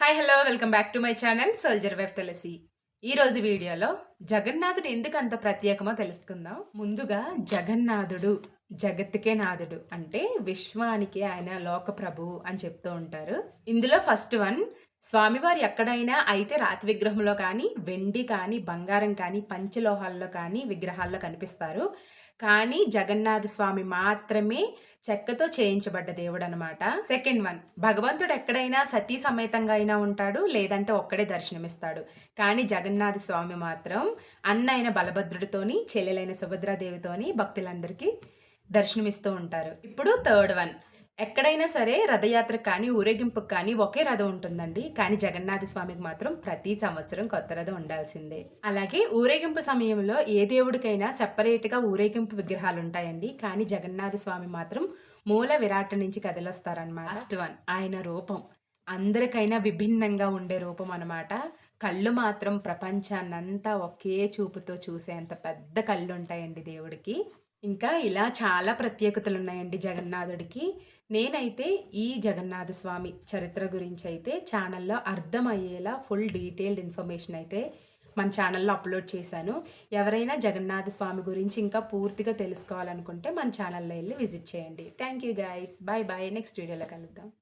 Hi hello welcome back to my channel soldier wife Tulasi. ఈ రోజు వీడియోలో జగన్నాథుడు ఎందుకు అంత ప్రత్యేకమో తెలుసుకుందాం. ముందుగా జగన్నాథుడు జగత్తుకే నాథుడు అంటే విశ్వానికి ఆయన లోక ప్రభువు అని చెప్తూ ఉంటారు. ఇందులో ఫస్ట్ వన్, స్వామివారు ఎక్కడైనా అయితే రాతి విగ్రహంలో కానీ, వెండి కానీ, బంగారం కానీ, పంచలోహాల్లో కానీ విగ్రహాల్లో కనిపిస్తారు. కానీ జగన్నాథ స్వామి మాత్రమే చెక్కతో చేయించబడ్డ దేవుడు అనమాట. సెకండ్ వన్, భగవంతుడు ఎక్కడైనా సతీ సమేతంగా అయినా ఉంటాడు, లేదంటే ఒక్కడే దర్శనమిస్తాడు. కానీ జగన్నాథ స్వామి మాత్రం అన్న అయిన బలభద్రుడితోని, చెల్లెలైన సుభద్రాదేవితోని భక్తులందరికీ దర్శనమిస్తూ ఉంటారు. ఇప్పుడు థర్డ్ వన్, ఎక్కడైనా సరే రథయాత్రకు కానీ ఊరేగింపుకు కానీ ఒకే రథం ఉంటుందండి. కానీ జగన్నాథ స్వామికి మాత్రం ప్రతి సంవత్సరం కొత్త రథం ఉండాల్సిందే. అలాగే ఊరేగింపు సమయంలో ఏ దేవుడికైనా సెపరేట్గా ఊరేగింపు విగ్రహాలు ఉంటాయండి. కానీ జగన్నాథ స్వామి మాత్రం మూల విరాట్ నుంచి కదిలొస్తారనమాట. ఫస్ట్ వన్, ఆయన రూపం అందరికైనా విభిన్నంగా ఉండే రూపం అనమాట. కళ్ళు మాత్రం ప్రపంచాన్నంతా ఒకే చూపుతో చూసేంత పెద్ద కళ్ళు ఉంటాయండి దేవుడికి. ఇంకా ఇలా చాలా ప్రత్యేకతలు ఉన్నాయండి జగన్నాథుడికి. నేనైతే ఈ జగన్నాథ స్వామి చరిత్ర గురించి అయితే ఛానల్లో అర్థమయ్యేలా ఫుల్ డీటెయిల్డ్ ఇన్ఫర్మేషన్ అయితే మన ఛానల్లో అప్లోడ్ చేశాను. ఎవరైనా జగన్నాథ స్వామి గురించి ఇంకా పూర్తిగా తెలుసుకోవాలనుకుంటే మన ఛానల్లో వెళ్ళి విజిట్ చేయండి. Thank you guys, bye bye. Next వీడియోలో కలుద్దాం.